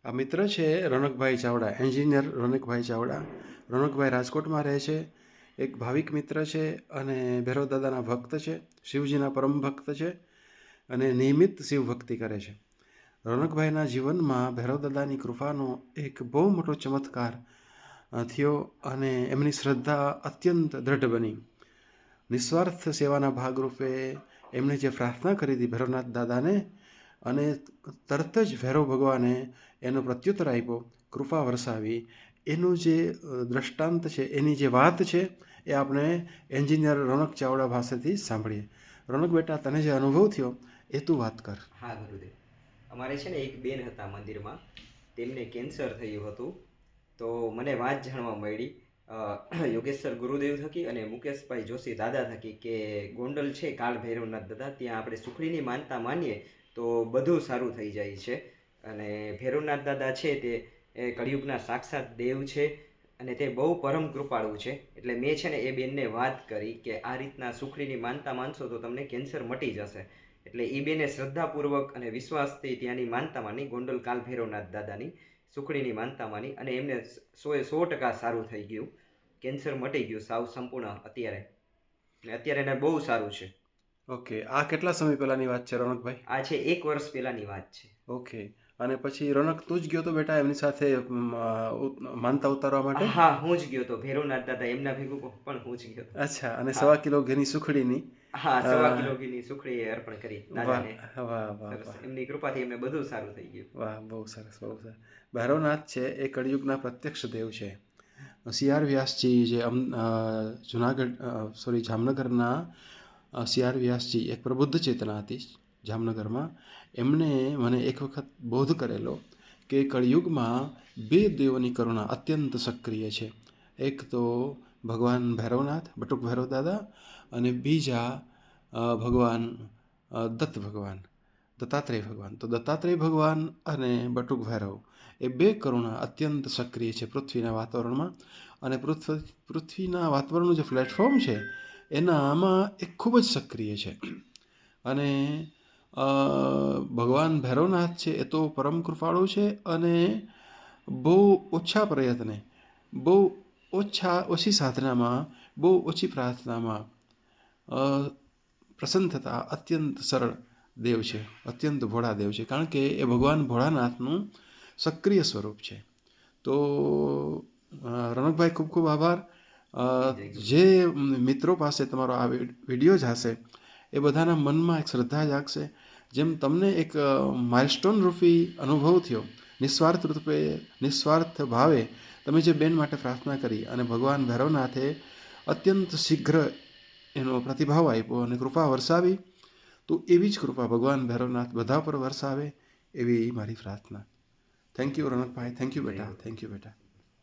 આ મિત્ર છે રોનકભાઈ ચાવડા, એન્જિનિયર રોનકભાઈ ચાવડા. રોનકભાઈ રાજકોટમાં રહે છે. એક ભાવિક મિત્ર છે અને ભૈરવ દાદાના ભક્ત છે, શિવજીના પરમ ભક્ત છે અને નિયમિત શિવ ભક્તિ કરે છે. રોનકભાઈના જીવનમાં ભૈરવ દાદાની કૃપાનો એક બહુ મોટો ચમત્કાર થયો અને એમની શ્રદ્ધા અત્યંત દ્રઢ બની. નિસ્વાર્થ સેવાના ભાગરૂપે એમણે જે પ્રાર્થના કરી હતી ભૈરવનાથ દાદાને, અને તરત જ ભૈરવ ભગવાને એનો પ્રત્યુત્તર આપ્યો, કૃપા વરસાવી. એનું જે દ્રષ્ટાંત છે, એની જે વાત છે, એ આપણે એન્જિનિયર રોનક ચાવડા પાસેથી સાંભળીએ. રોનક બેટા, તને જે અનુભવ થયો એ તું વાત કર. હા ગુરુદેવ, અમારે છે ને એક બેન હતા મંદિરમાં, તેમને કેન્સર થયું હતું. તો મને વાત જાણવા મળી યોગેશ્વર ગુરુદેવ થકી અને મુકેશભાઈ જોશી દાદા થકી કે ગોંડલ છે કાળ ભૈરવનાથ દાદા, ત્યાં આપણે સુખડીની માનતા માનીએ તો બધું સારું થઈ જાય છે. અને ભૈરવનાથ દાદા છે તે કળિયુગના સાક્ષાત દેવ છે અને તે બહુ પરમ કૃપાળુ છે. એટલે મેં છે ને એ બેનને વાત કરી કે આ રીતના સુખડીની માનતા માનશો તો તમને કેન્સર મટી જશે. એટલે એ બેને શ્રદ્ધાપૂર્વક અને વિશ્વાસથી ત્યાંની માનતા માની, ગોંડલ કાલ ભૈરવનાથ દાદાની સુખડીની માનતા માની, અને એમને 100% સારું થઈ ગયું. કેન્સર મટી ગયું સાવ સંપૂર્ણ અત્યારે, અને અત્યારે એને બહુ સારું છે. ઓકે, આ કેટલા સમય પહેલાની વાત છે રોનકભાઈ? આ છે 1 વર્ષ પહેલાની વાત છે. ઓકે, અને પછી રોનક તું જ ગયો તો બેટા એમની સાથે માનતા ઉતારવા માટે? હા, હું જ ગયો તો ભૈરવનાથ દાદા, એમના ભેગું પણ હું જ ગયો તો. અચ્છા, અને 1.25 કિલો ઘીની સુખડીની? હા, 1.25 કિલો ઘીની સુખડી અર્પણ કરી દાદાને. વાહ વાહ વાહ, એમની કૃપાથી એમને બધું સારું થઈ ગયું. વાહ, બહુ સરસ, બહુ સરસ. ભૈરવનાથ છે એ કળિયુગના પ્રત્યક્ષ દેવ છે. CR વ્યાસજી જે જામનગરના CR વ્યાસજી, એક પ્રબુદ્ધ ચેતના હતી જામનગરમાં. એમણે મને એક વખત બોધ કરેલો કે કળિયુગમાં 2 દેવોની કરુણા અત્યંત સક્રિય છે. એક તો ભગવાન ભૈરવનાથ, બટુક ભૈરવ દાદા, અને બીજા ભગવાન દત્તાત્રેય ભગવાન. તો દત્તાત્રેય ભગવાન અને બટુક ભૈરવ, એ 2 કરુણા અત્યંત સક્રિય છે પૃથ્વીના વાતાવરણમાં. અને પૃથ્વીના વાતાવરણનું જે પ્લેટફોર્મ છે એનામાં એ ખૂબ જ સક્રિય છે. અને ભગવાન ભૈરવનાથ છે એ તો પરમ કૃપાળુ છે અને બહુ ઓછા પ્રયત્ને, બહુ ઓછી સાધનામાં, બહુ ઓછી પ્રાર્થનામાં પ્રસન્ન થતા અત્યંત સરળ દેવ છે, અત્યંત ભોળા દેવ છે. કારણ કે એ ભગવાન ભોળાનાથનું સક્રિય સ્વરૂપ છે. તો રોનકભાઈ, ખૂબ ખૂબ આભાર. જે મિત્રો પાસે તમારો આ વિડીયો જશે એ બધાના મનમાં એક શ્રદ્ધા જાગશે. જેમ તમને એક માઇલસ્ટોન રૂપી અનુભવ થયો, નિસ્વાર્થ ભાવે તમે જે બેન માટે પ્રાર્થના કરી અને ભગવાન ભૈરવનાથે અત્યંત શીઘ્ર એનો પ્રતિભાવ આપ્યો અને કૃપા વરસાવી, તો એવી જ કૃપા ભગવાન ભૈરવનાથ બધા પર વરસાવે, એવી મારી પ્રાર્થના. થેન્ક યુ રોનકભાઈ, થેન્ક યુ બેટા, થેન્ક યુ બેટા.